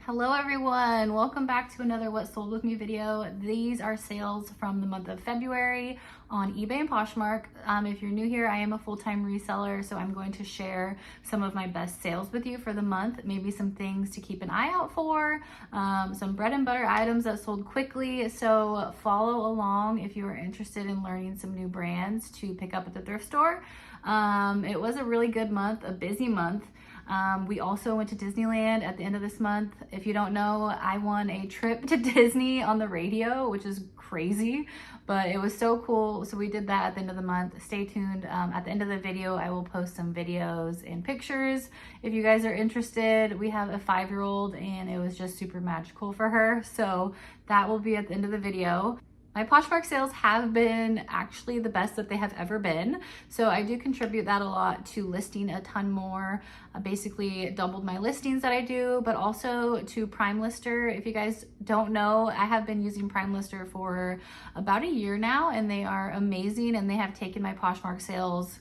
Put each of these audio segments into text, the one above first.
Hello everyone, welcome back to another What Sold With Me video. These are sales from the month of February on eBay and Poshmark. If you're new here, I am a full-time reseller, so I'm going to share some of my best sales with you for the month, maybe some things to keep an eye out for, some bread and butter items that sold quickly. So follow along if you are interested in learning some new brands to pick up at the thrift store. It was a really good month, a busy month. We also went to Disneyland at the end of this month. If you don't know, I won a trip to Disney on the radio, which is crazy, but it was so cool. So we did that at the end of the month. Stay tuned. At the end of the video, I will post some videos and pictures. If you guys are interested, we have a 5-year-old and it was just super magical for her. So that will be at the end of the video. My Poshmark sales have been actually the best that they have ever been. So I do contribute that a lot to listing a ton more. Basically doubled my listings that I do, but also to Prime Lister. If you guys don't know, I have been using Prime Lister for about a year now, and they are amazing, and they have taken my Poshmark sales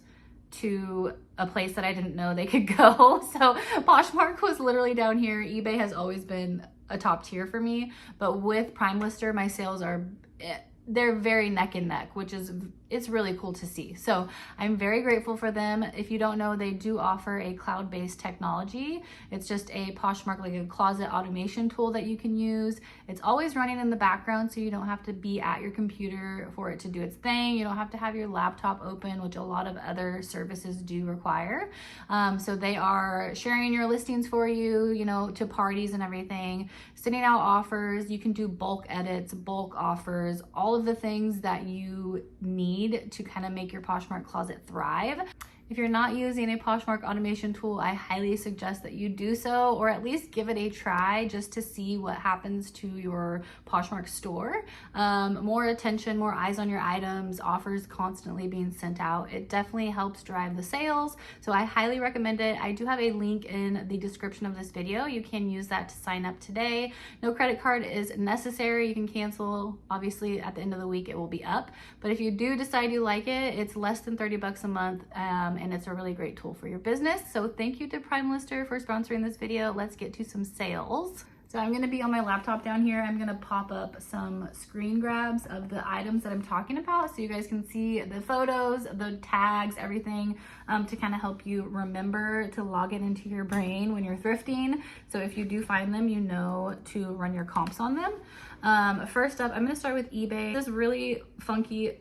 to a place that I didn't know they could go. So Poshmark was literally down here. eBay has always been a top tier for me, but with Prime Lister, my sales are they're very neck and neck, which is, it's really cool to see. So I'm very grateful for them. If you don't know, they do offer a cloud-based technology. It's just a Poshmark, like a closet automation tool that you can use. It's always running in the background, so you don't have to be at your computer for it to do its thing. You don't have to have your laptop open, which a lot of other services do require. So they are sharing your listings for you, you know, to parties and everything, sending out offers. You can do bulk edits, bulk offers, all of the things that you need to kind of make your Poshmark closet thrive. If you're not using a Poshmark automation tool, I highly suggest that you do so, or at least give it a try just to see what happens to your Poshmark store. More attention, more eyes on your items, offers constantly being sent out. It definitely helps drive the sales. So I highly recommend it. I do have a link in the description of this video. You can use that to sign up today. No credit card is necessary. You can cancel. Obviously, at the end of the week, it will be up. But if you do decide you like it, it's less than 30 bucks a month. And it's a really great tool for your business. So thank you to Prime Lister for sponsoring this video. Let's get to some sales. So I'm gonna be on my laptop down here. I'm gonna pop up some screen grabs of the items that I'm talking about so you guys can see the photos, the tags, everything, to kind of help you remember to log it into your brain when you're thrifting. So if you do find them, you know to run your comps on them. First up, I'm gonna start with eBay. This really funky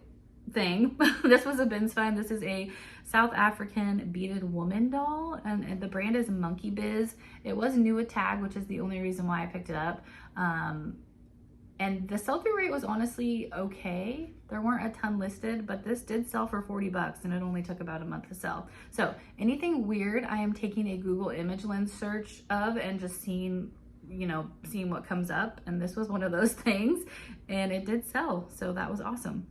thing. This was a bins find. This is a South African beaded woman doll, and the brand is Monkey Biz. It was new at tag, which is the only reason why I picked it up. And the sell-through rate was honestly okay. There weren't a ton listed, but this did sell for 40 bucks and it only took about a month to sell. So anything weird, I am taking a Google image lens search of and just seeing what comes up. And this was one of those things, and it did sell. So that was awesome.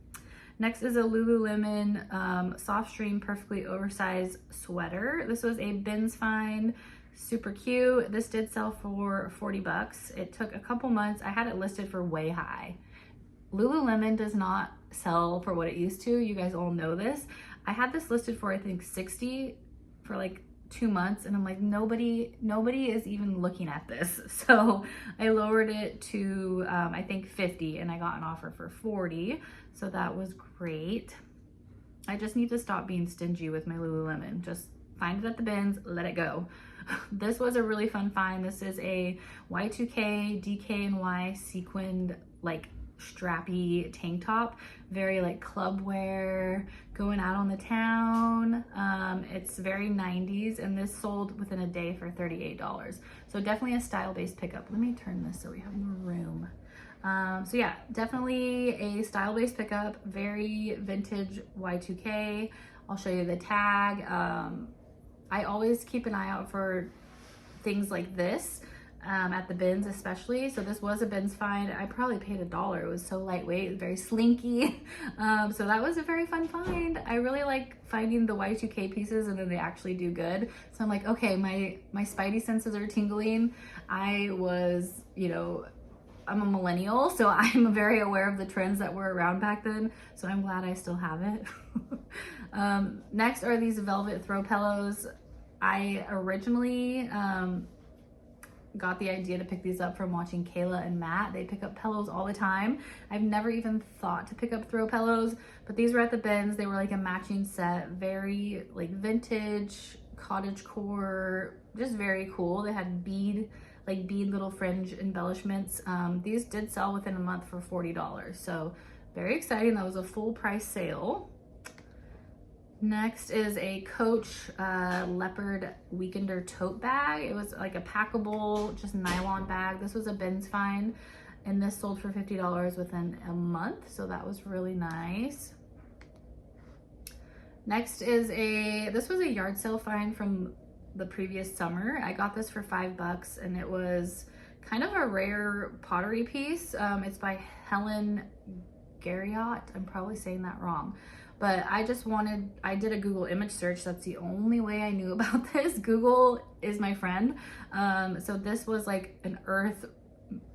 Next is a Lululemon soft stream perfectly oversized sweater. This was a bins find, super cute. This did sell for 40 bucks. It took a couple months. I had it listed for way high. Lululemon does not sell for what it used to. You guys all know this. I had this listed for I think 60 for like 2 months, and I'm like, nobody is even looking at this. So I lowered it to I think 50, and I got an offer for 40. So that was great. I just need to stop being stingy with my Lululemon. Just find it at the bins, let it go. This was a really fun find. This is a Y2K DKNY sequined like strappy tank top, very like club wear, going out on the town. It's very 90s, and this sold within a day for $38. So definitely a style-based pickup. Let me turn this so we have more room. So yeah, definitely a style-based pickup, very vintage Y2K. I'll show you the tag. I always keep an eye out for things like this at the bins especially. So this was a bins find. I probably paid $1. It was so lightweight, very slinky. So that was a very fun find. I really like finding the Y2K pieces and then they actually do good. So I'm like, okay, my spidey senses are tingling. I was, I'm a millennial, so I'm very aware of the trends that were around back then. So I'm glad I still have it. Next are these velvet throw pillows. I originally got the idea to pick these up from watching Kayla and Matt. They pick up pillows all the time. I've never even thought to pick up throw pillows, but these were at the bins. They were like a matching set, very like vintage, cottagecore, just very cool. They had bead little fringe embellishments. These did sell within a month for $40, so very exciting. That was a full price sale. Next is a Coach leopard weekender tote bag. It was like a packable, just nylon bag. This was a bins find, and this sold for $50 within a month, so that was really nice. Next is this was a yard sale find from the previous summer. I got this for $5, and it was kind of a rare pottery piece. It's by Helen Garriott. I'm probably saying that wrong. But I did a Google image search. That's the only way I knew about this. Google is my friend. So this was like an Earth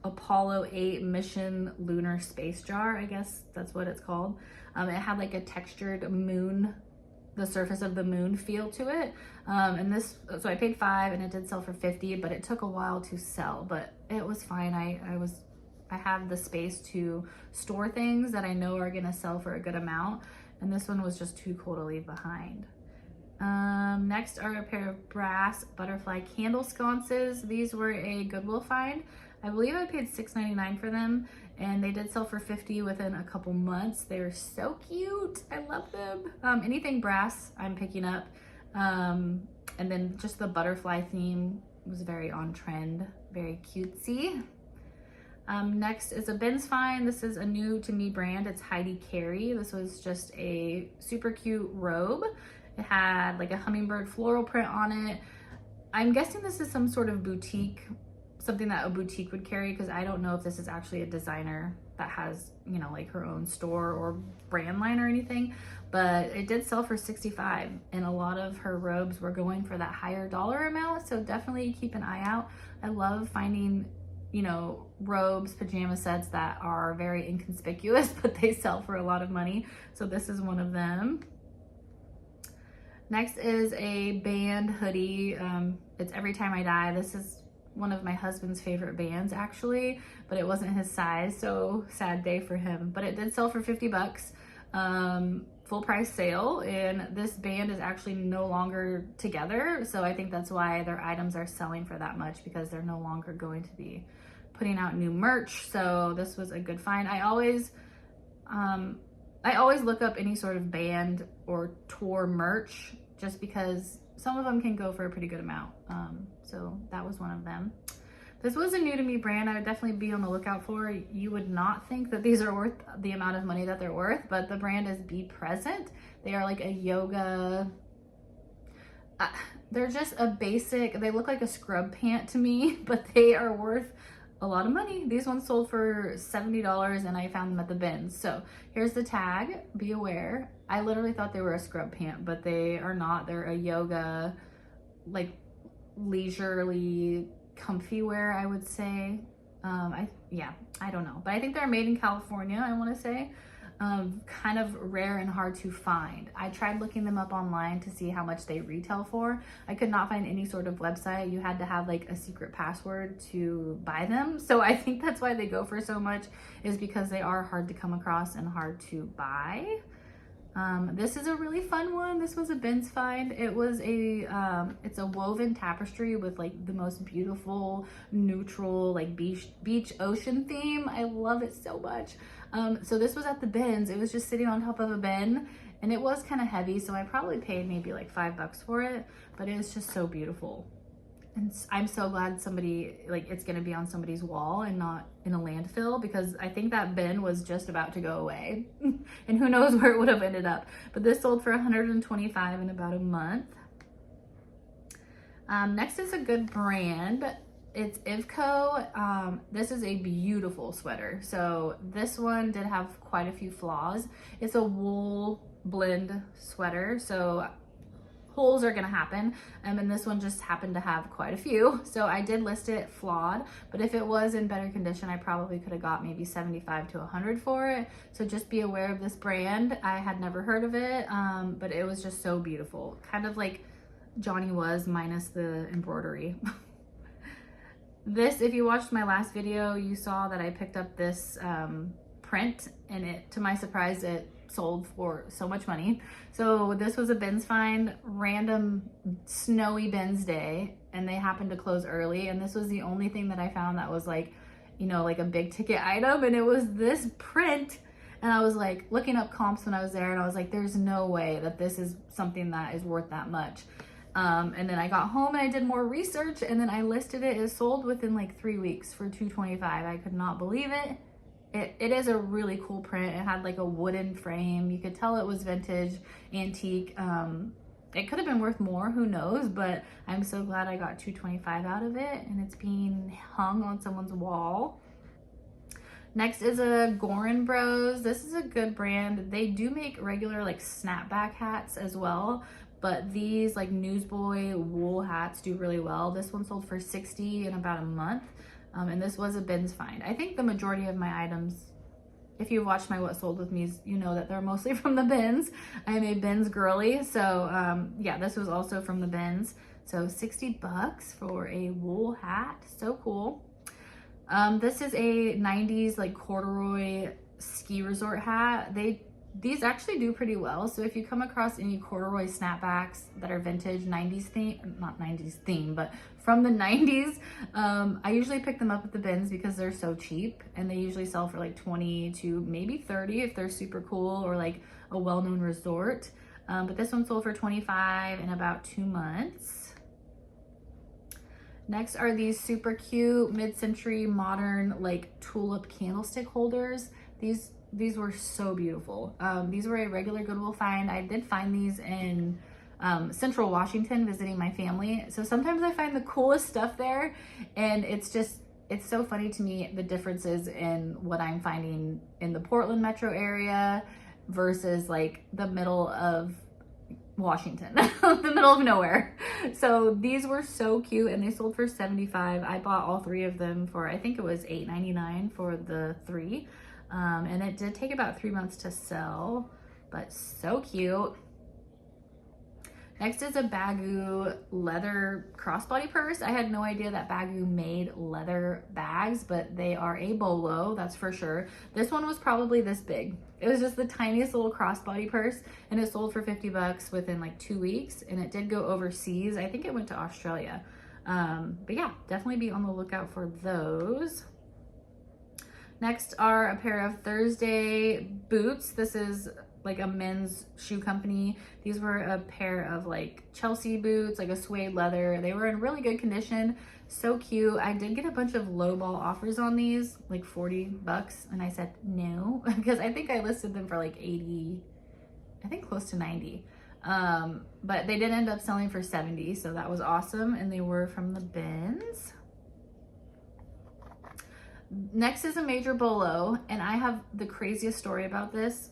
Apollo 8 mission lunar space jar. I guess that's what it's called. It had like a textured moon, the surface of the moon feel to it. So I paid $5 and it did sell for $50, but it took a while to sell, but it was fine. I have the space to store things that I know are gonna sell for a good amount. And this one was just too cool to leave behind. Next are a pair of brass butterfly candle sconces. These were a Goodwill find. I believe I paid $6.99 for them, and they did sell for $50 within a couple months. They were so cute. I love them. Anything brass I'm picking up. And then just the butterfly theme was very on trend, very cutesy. Next is a bins find. This is a new to me brand. It's Heidi Carey. This was just a super cute robe. It had like a hummingbird floral print on it. I'm guessing this is some sort of boutique, something that a boutique would carry, because I don't know if this is actually a designer that has, you know, like her own store or brand line or anything, but it did sell for $65, and a lot of her robes were going for that higher dollar amount, so definitely keep an eye out. I love finding, you know, robes, pajama sets that are very inconspicuous, but they sell for a lot of money. So this is one of them. Next is a band hoodie. It's Every Time I Die. This is one of my husband's favorite bands actually, but it wasn't his size, so sad day for him. But it did sell for $50. Full price sale, and this band is actually no longer together, so I think that's why their items are selling for that much, because they're no longer going to be putting out new merch. So this was a good find. I always look up any sort of band or tour merch, just because some of them can go for a pretty good amount. So that was one of them. This was a new to me brand. I would definitely be on the lookout for. You would not think that these are worth the amount of money that they're worth, but the brand is Be Present. They are like a yoga, they're just a basic, they look like a scrub pant to me, but they are worth a lot of money. These ones sold for $70, and I found them at the bins. So here's the tag, be aware. I literally thought they were a scrub pant, but they are not. They're a yoga, like leisurely, comfy wear, I would say. I don't know, but I think they're made in California, I want to say. Kind of rare and hard to find. I tried looking them up online to see how much they retail for. I could not find any sort of website. You had to have like a secret password to buy them. So I think that's why they go for so much, is because they are hard to come across and hard to buy. This is a really fun one. This was a bins find. It was it's a woven tapestry with like the most beautiful neutral like beach ocean theme. I love it so much. So this was at the bins. It was just sitting on top of a bin, and it was kind of heavy, so I probably paid maybe like $5 for it, but it was just so beautiful. And I'm so glad somebody, like, it's gonna be on somebody's wall and not in a landfill, because I think that bin was just about to go away and who knows where it would have ended up. But this sold for $125 in about a month. Next is a good brand. It's Ivco. This is a beautiful sweater. So this one did have quite a few flaws. It's a wool blend sweater, so holes are gonna happen, and this one just happened to have quite a few. So I did list it flawed, but if it was in better condition, I probably could have got maybe $75 to $100 for it. So just be aware of this brand. I had never heard of it, but it was just so beautiful. Kind of like Johnny Was minus the embroidery. This, if you watched my last video, you saw that I picked up this print, and it, to my surprise, it sold for so much money. So this was a bins find, random snowy bins day, and they happened to close early, and this was the only thing that I found that was like, you know, like a big ticket item, and it was this print. And I was like looking up comps when I was there, and I was like, there's no way that this is something that is worth that much. And then I got home and I did more research, and then I listed it. It sold within like 3 weeks for $225. I could not believe it. It is a really cool print. It had like a wooden frame. You could tell it was vintage, antique. It could have been worth more, who knows, but I'm so glad I got $225 out of it, and it's being hung on someone's wall. Next is a Gorin Bros. This is a good brand. They do make regular like snapback hats as well, but these like newsboy wool hats do really well. This one sold for $60 in about a month, and this was a bins find. I think the majority of my items, if you've watched my What Sold With Me's, you know that they're mostly from the bins. I'm a bins girly, so yeah, this was also from the bins. So $60 for a wool hat, so cool. This is a 90s like corduroy ski resort hat. These actually do pretty well. So if you come across any corduroy snapbacks that are vintage 90s theme, not 90s theme, but from the 90s, I usually pick them up at the bins because they're so cheap, and they usually sell for like 20 to maybe 30 if they're super cool or like a well-known resort. But this one sold for $25 in about 2 months. Next are these super cute mid-century modern like tulip candlestick holders. These were so beautiful. These were a regular Goodwill find. I did find these in Central Washington visiting my family. So sometimes I find the coolest stuff there, and it's so funny to me the differences in what I'm finding in the Portland metro area versus like the middle of Washington, the middle of nowhere. So these were so cute, and they sold for $75. I bought all 3 of them for, I think it was $8.99 for the 3. And it did take about 3 months to sell, but so cute. Next is a Baggu leather crossbody purse. I had no idea that Baggu made leather bags, but they are a BOLO, that's for sure. This one was probably this big. It was just the tiniest little crossbody purse, and it sold for $50 within like 2 weeks, and it did go overseas. I think it went to Australia. But yeah, definitely be on the lookout for those. Next are a pair of Thursday boots. This is like a men's shoe company. These were a pair of like Chelsea boots, like a suede leather. They were in really good condition, so cute. I did get a bunch of lowball offers on these, like $40, and I said no, because I think I listed them for like 80, I think close to 90. But they did end up selling for 70, so that was awesome, and they were from the bins. Next is a major BOLO, and I have the craziest story about this.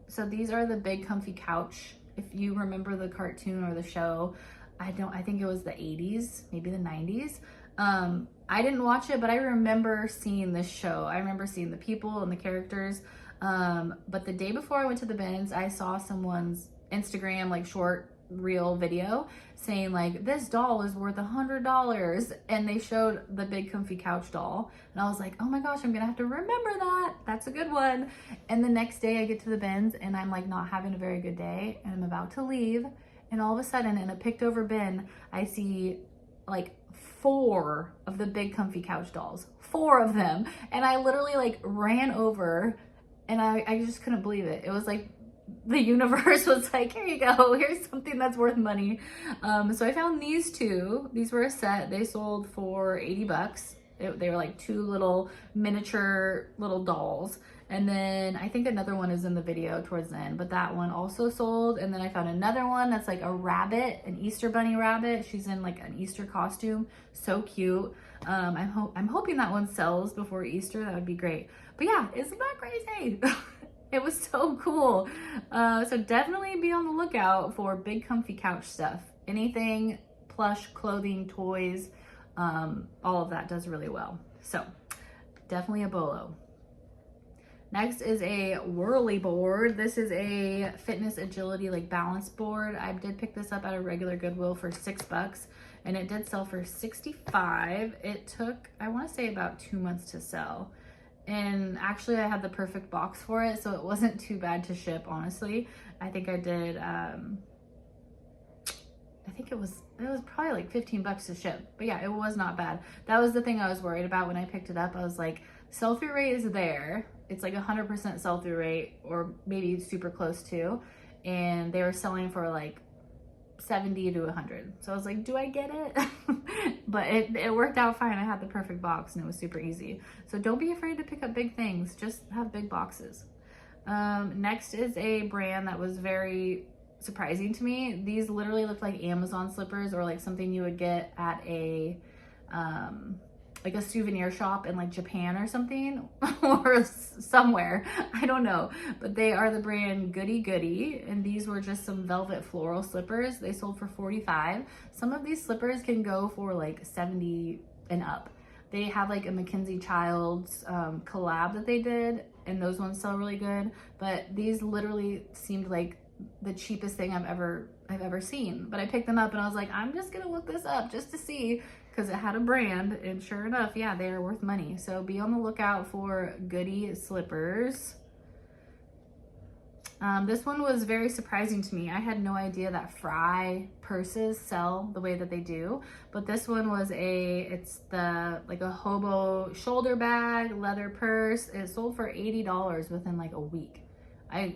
So these are the big comfy couch. If you remember the cartoon or the show, I think it was the 80s, maybe the 90s. I didn't watch it, but I remember seeing this show. I remember seeing the people and the characters. But the day before I went to the bins, I saw someone's Instagram like short reel video saying like, this doll is worth $100, and they showed the big comfy couch doll, and I was like, oh my gosh, I'm gonna have to remember that. That's a good one. And the next day I get to the bins, and I'm like not having a very good day, and I'm about to leave, and all of a sudden in a picked over bin I see like 4 of the big comfy couch dolls, 4 of them, and I literally like ran over, and I just couldn't believe it. It was like the universe was like, here you go, here's something that's worth money. So I found these 2. These were a set. They sold for $80. They were like 2 little miniature little dolls. And then I think another one is in the video towards the end, but that one also sold. And then I found another one that's like a rabbit, an Easter bunny rabbit. She's in like an Easter costume. So cute. I'm hoping that one sells before Easter. That would be great. But yeah, isn't that crazy? It was so cool. So definitely be on the lookout for big comfy couch stuff. Anything plush, clothing, toys, all of that does really well. So definitely a BOLO. Next is a whirly board. This is a fitness agility like balance board. I did pick this up at a regular Goodwill for $6. and it did sell for $65. It took, I want to say, about 2 months to sell. And actually I had the perfect box for it, so it wasn't too bad to ship, honestly. I think I did, I think it was probably like 15 bucks to ship. But yeah, it was not bad. That was the thing I was worried about when I picked it up. I was like, sell-through rate is there. It's like 100% sell-through rate, or maybe super close to. And they were selling for like 70 to 100. So I was like, do I get it? But it worked out fine. I had the perfect box and it was super easy. So don't be afraid to pick up big things. Just have big boxes. Next is a brand that was very surprising to me. These literally look like Amazon slippers, or like something you would get at a like a souvenir shop in like Japan or something, or somewhere, I don't know. But they are the brand Goody Goody, and these were just some velvet floral slippers. They sold for $45. Some of these slippers can go for like $70 and up. They have like a Mackenzie Childs collab that they did, and those ones sell really good. But these literally seemed like the cheapest thing I've ever seen. But I picked them up and I was like, I'm just gonna look this up just to see, because it had a brand, and sure enough, yeah, they are worth money. So be on the lookout for Goody slippers. This one was very surprising to me. I had no idea that Fry purses sell the way that they do, but this one was it's like a hobo shoulder bag, leather purse. It sold for $80 within like a week. I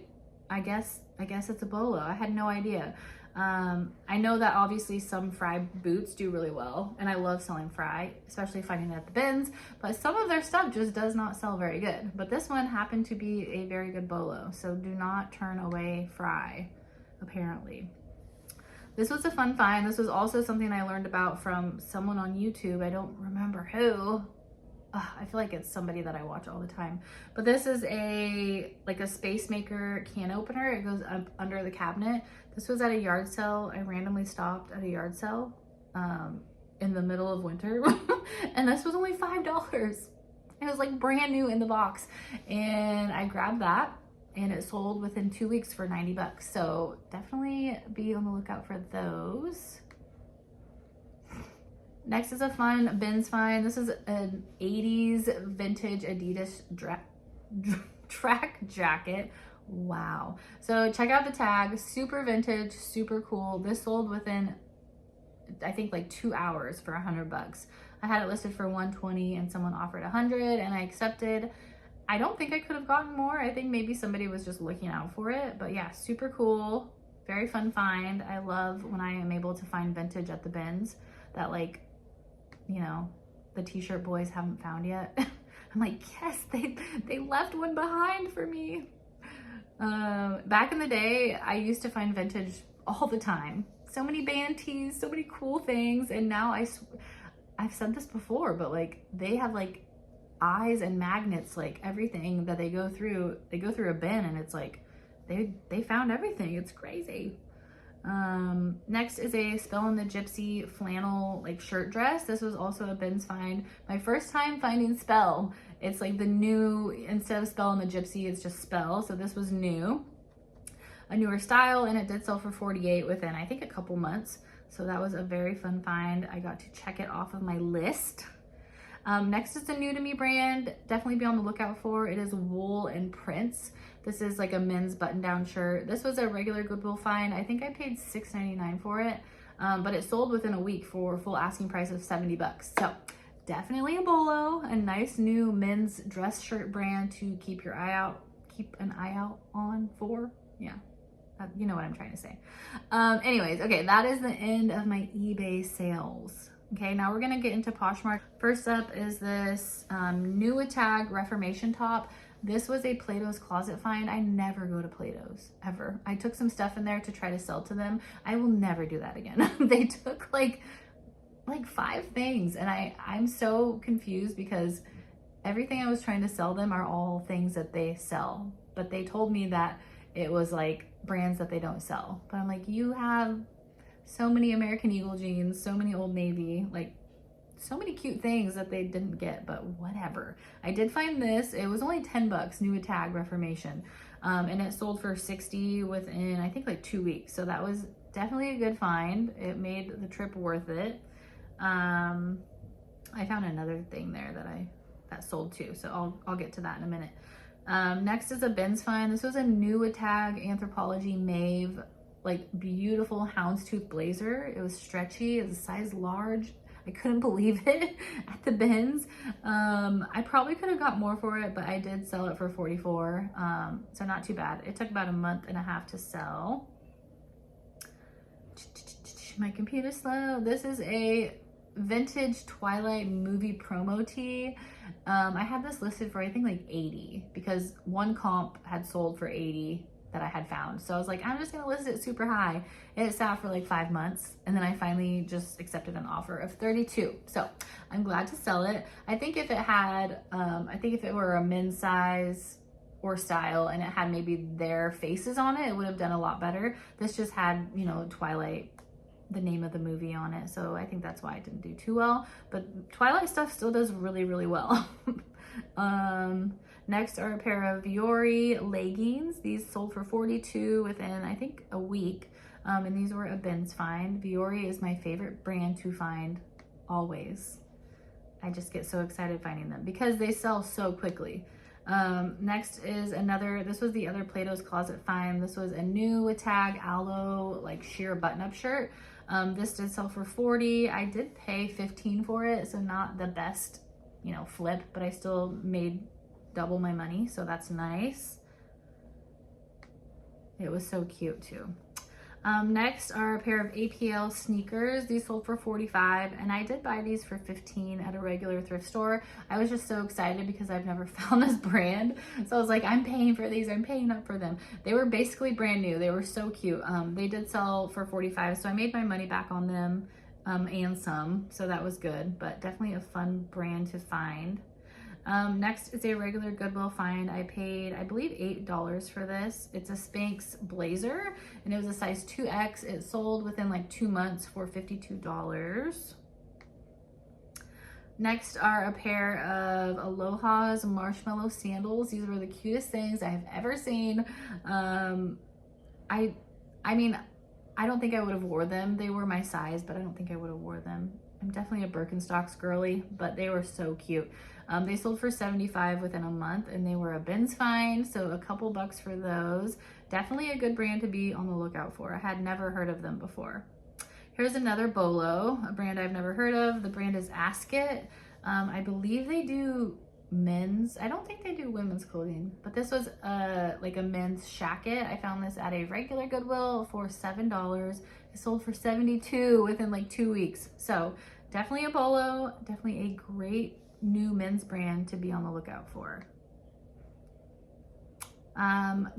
guess it's a BOLO. I had no idea. I know that obviously some Fry boots do really well, and I love selling Fry, especially finding it at the bins, but some of their stuff just does not sell very good. But this one happened to be a very good BOLO, so do not turn away Fry, apparently. This was a fun find. This was also something I learned about from someone on YouTube. I don't remember who. I feel like it's somebody that I watch all the time. But this is like a Space Maker can opener. It goes up under the cabinet. This was at a yard sale. I randomly stopped at a yard sale in the middle of winter. And this was only $5. It was like brand new in the box. And I grabbed that, and it sold within 2 weeks for 90 bucks. So definitely be on the lookout for those. Next is a fun bins find. This is an 80s vintage Adidas track jacket. Wow. So check out the tag. Super vintage, super cool. This sold within, I think, like 2 hours for 100 bucks. I had it listed for 120 and someone offered 100 and I accepted. I don't think I could have gotten more. I think maybe somebody was just looking out for it. But yeah, super cool. Very fun find. I love when I am able to find vintage at the bins that, like, you know, the t-shirt boys haven't found yet. I'm like, yes, they left one behind for me. Back in the day, I used to find vintage all the time. So many band tees, so many cool things. And now I've said this before, but like they have like eyes and magnets, like everything that they go through a bin, and it's like they found everything. It's crazy. Next is a Spell and the Gypsy flannel like shirt dress. This was also a bins find. My first time finding Spell. It's like the new, instead of Spell and the Gypsy, it's just Spell. So this was new, a newer style, and it did sell for $48 within, I think, a couple months. So that was a very fun find. I got to check it off of my list. Next is a new to me brand. Definitely be on the lookout for. It is Wool and Prints. This is like a men's button-down shirt. This was a regular Goodwill find. I think I paid $6.99 for it, but it sold within a week for full asking price of 70 bucks. So definitely a BOLO, a nice new men's dress shirt brand to keep an eye out on for. Yeah, you know what I'm trying to say. Anyways, okay, that is the end of my eBay sales. Okay, now we're gonna get into Poshmark. First up is this new tag Reformation top. This was a Plato's Closet find. I never go to Plato's, ever. I took some stuff in there to try to sell to them. I will never do that again. They took like 5 things, and I'm so confused because everything I was trying to sell them are all things that they sell. But they told me that it was like brands that they don't sell. But I'm like, you have so many American Eagle jeans, so many Old Navy, like so many cute things that they didn't get, but whatever. I did find this. It was only 10 bucks, new tag Reformation. And it sold for 60 within, I think, like 2 weeks. So that was definitely a good find. It made the trip worth it. I found another thing there that sold too, so I'll get to that in a minute. Next is a bins find. This was a new tag Anthropologie Mauve, like beautiful houndstooth blazer. It was stretchy, it was a size large. I couldn't believe it at the bins. I probably could have got more for it, but I did sell it for $44, so not too bad. It took about a month and a half to sell. My computer's slow. This is a vintage Twilight movie promo tee. I had this listed for I think like 80 because one comp had sold for 80 that I had found. So I was like, I'm just gonna list it super high. It sat for like 5 months, and then I finally just accepted an offer of 32. So I'm glad to sell it. I think if it had, I think if it were a men's size or style and it had maybe their faces on it, it would have done a lot better. This just had, you know, Twilight, the name of the movie on it, so I think that's why it didn't do too well, but Twilight stuff still does really well. Next are a pair of Viore leggings. These sold for $42 within I think a week, and these were a bins find. Viore is my favorite brand to find always. I just get so excited finding them because they sell so quickly. Next is this was the other Plato's Closet find. This was a new tag aloe like sheer button-up shirt. This did sell for $40. I did pay $15 for it, so not the best, you know, flip, but I still made double my money, so that's nice. It was so cute too. Next are a pair of APL sneakers. These sold for $45, and I did buy these for $15 at a regular thrift store. I was just so excited because I've never found this brand. So I was like, I'm paying for these, I'm paying up for them. They were basically brand new. They were so cute. They did sell for $45, so I made my money back on them, and some, so that was good, but definitely a fun brand to find. Next is a regular Goodwill find. I paid, I believe, $8 for this. It's a Spanx blazer, and it was a size 2X. It sold within like 2 months for $52. Next are a pair of Aloha's marshmallow sandals. These were the cutest things I have ever seen. I mean, I don't think I would have wore them. They were my size, but I don't think I would have wore them. I'm definitely a Birkenstocks girly, but they were so cute. They sold for $75 within a month, and they were a bins find, so a couple bucks for those. Definitely a good brand to be on the lookout for. I had never heard of them before. Here's another BOLO, a brand I've never heard of. The brand is Ask It. I believe they do men's. I don't think they do women's clothing, but this was like a men's shacket. I found this at a regular Goodwill for $7. It sold for $72 within like 2 weeks. So definitely a BOLO, definitely a great new men's brand to be on the lookout for.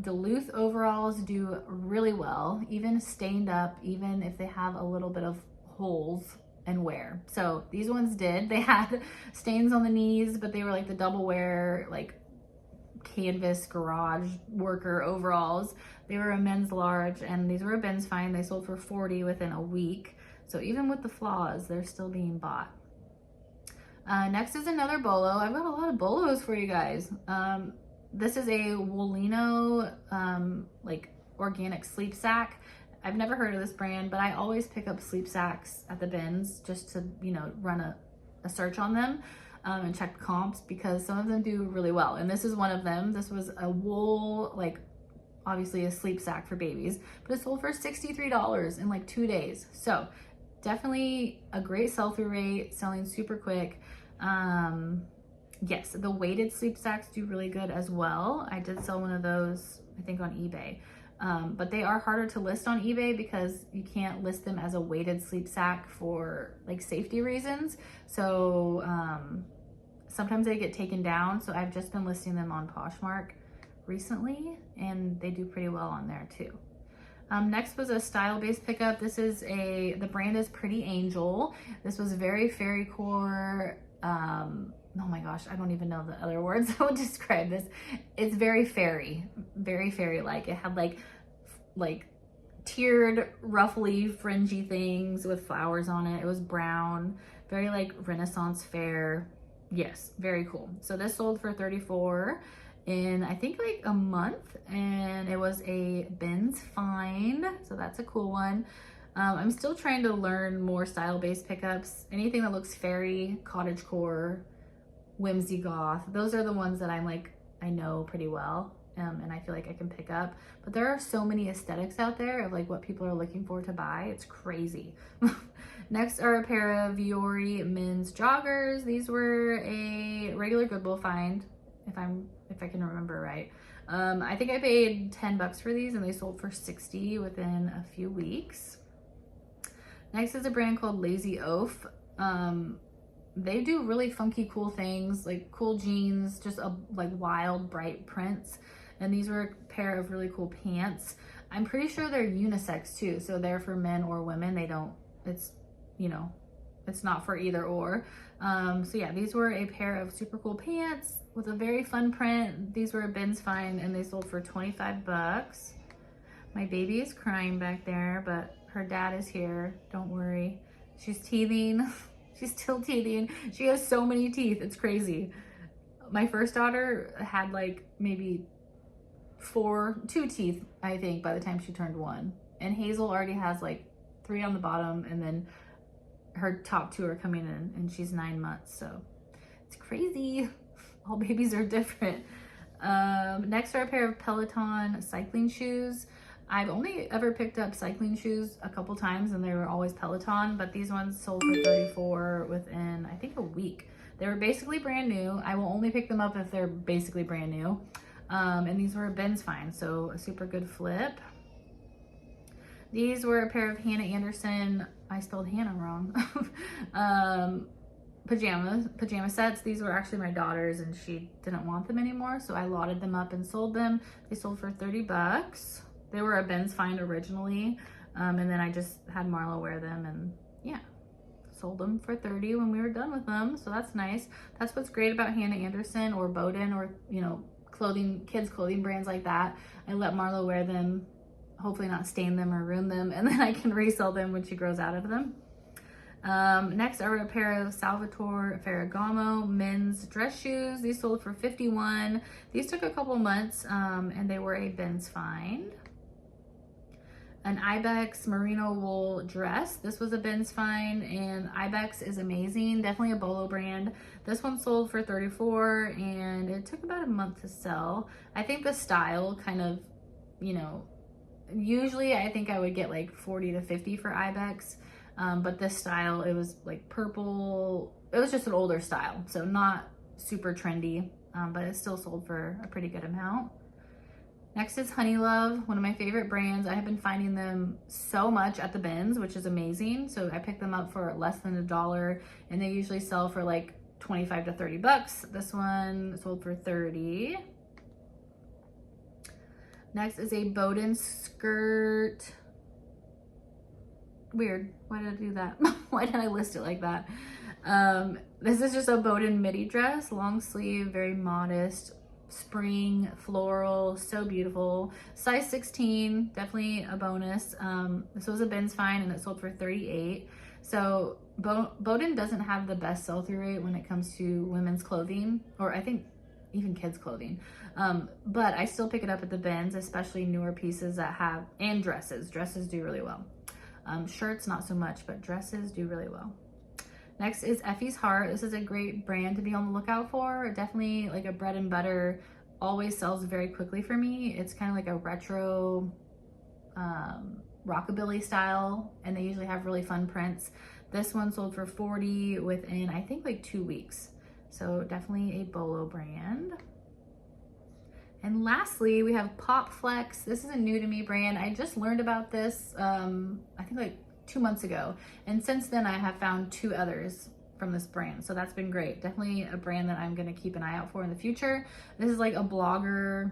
Duluth overalls do really well, even stained up, even if they have a little bit of holes and wear. So these ones did. They had stains on the knees, but they were like the double wear, like canvas garage worker overalls. They were a men's large, and these were a bins find. They sold for $40 within a week. So even with the flaws, they're still being bought. Next is another BOLO. I've got a lot of BOLOs for you guys. This is a Woolino like organic sleep sack. I've never heard of this brand, but I always pick up sleep sacks at the bins just to, you know, run a search on them and check comps, because some of them do really well. And this is one of them. This was a wool, like obviously a sleep sack for babies, but it sold for $63 in like 2 days. So definitely a great sell-through rate, selling super quick. Yes, the weighted sleep sacks do really good as well. I did sell one of those, I think, on eBay. But they are harder to list on eBay because you can't list them as a weighted sleep sack for like safety reasons. So sometimes they get taken down. So I've just been listing them on Poshmark recently, and they do pretty well on there too. Next was a style-based pickup. This is the brand is Pretty Angel. This was very fairy core. Oh my gosh, I don't even know the other words I would describe this. It's very fairy-like. It had like tiered, ruffly, fringy things with flowers on it. It was brown, very like Renaissance fair. Yes, very cool. So this sold for $34 in I think like a month, and it was a bins find, so that's a cool one. I'm still trying to learn more style-based pickups. Anything that looks fairy, cottagecore, whimsy goth, those are the ones that I'm like, I know pretty well, and I feel like I can pick up. But there are so many aesthetics out there of like what people are looking for to buy. It's crazy. Next are a pair of Viore men's joggers. These were a regular Goodwill find, if I can remember right. I think I paid 10 bucks for these and they sold for 60 within a few weeks. Next is a brand called Lazy Oaf. They do really funky, cool things, like cool jeans, just like wild, bright prints. And these were a pair of really cool pants. I'm pretty sure they're unisex too. So they're for men or women. It's not for either or. So yeah, these were a pair of super cool pants with a very fun print. These were a bin's find and they sold for 25 bucks. My baby is crying back there, but her dad is here. Don't worry. She's teething. She's still teething. She has so many teeth. It's crazy. My first daughter had like maybe two teeth, I think, by the time she turned 1. And Hazel already has like 3 on the bottom, and then her top 2 are coming in, and she's 9 months. So it's crazy. All babies are different. Next are a pair of Peloton cycling shoes. I've only ever picked up cycling shoes a couple times and they were always Peloton, but these ones sold for 34 within, I think, a week. They were basically brand new. I will only pick them up if they're basically brand new. And these were a bin's find, so a super good flip. These were a pair of Hannah Anderson, I spelled Hannah wrong, pajama sets. These were actually my daughter's and she didn't want them anymore, so I lotted them up and sold them. They sold for 30 bucks. They were a bin's find originally, and then I just had Marlo wear them, and yeah, sold them for 30 when we were done with them. So that's nice. That's what's great about Hannah Anderson or Bowden or, kids clothing brands like that. I let Marlo wear them, hopefully not stain them or ruin them, and then I can resell them when she grows out of them. Next are a pair of Salvatore Ferragamo men's dress shoes. These sold for 51. These took a couple months, and they were a bin's find. An Ibex merino wool dress. This was a bin's find, and Ibex is amazing. Definitely a BOLO brand. This one sold for 34, and it took about a month to sell. I think the style kind of, usually I think I would get like 40 to 50 for Ibex. But this style, it was like purple. It was just an older style, so not super trendy, but it still sold for a pretty good amount. Next is Honeylove, one of my favorite brands. I have been finding them so much at the bins, which is amazing. So I picked them up for less than $1, and they usually sell for like 25 to 30 bucks. This one sold for 30. Next is a Bowden skirt. Weird. Why did I do that? Why did I list it like that? This is just a Bowden midi dress, long sleeve, very modest, spring, floral, so beautiful. Size 16, definitely a bonus. This was a bin's find and it sold for 38. So Bowden doesn't have the best sell-through rate when it comes to women's clothing, or I think even kids clothing. But I still pick it up at the bins, especially newer pieces that have, and dresses. Dresses do really well. Shirts, not so much, but dresses do really well. Next is Effie's Heart. This is a great brand to be on the lookout for. Definitely like a bread and butter, always sells very quickly for me. It's kind of like a retro rockabilly style, and they usually have really fun prints. This one sold for 40 within, I think, like 2 weeks. So definitely a BOLO brand. And lastly, we have Pop Flex. This is a new to me brand. I just learned about this, I think like 2 months ago. And since then I have found 2 others from this brand. So that's been great. Definitely a brand that I'm gonna keep an eye out for in the future. This is like a blogger,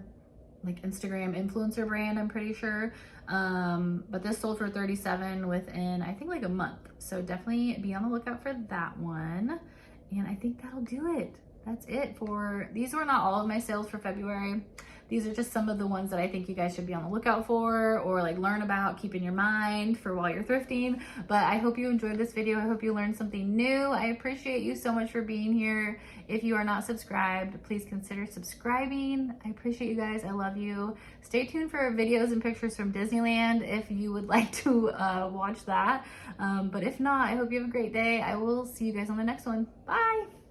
like Instagram influencer brand, I'm pretty sure. But this sold for 37 within, I think, like a month. So definitely be on the lookout for that one. And I think that'll do it. That's it for, these were not all of my sales for February. these are just some of the ones that I think you guys should be on the lookout for, or like learn about, keep in your mind for while you're thrifting. But I hope you enjoyed this video. I hope you learned something new. I appreciate you so much for being here. If you are not subscribed, please consider subscribing. I appreciate you guys. I love you. Stay tuned for videos and pictures from Disneyland if you would like to watch that. But if not, I hope you have a great day. I will see you guys on the next one. Bye.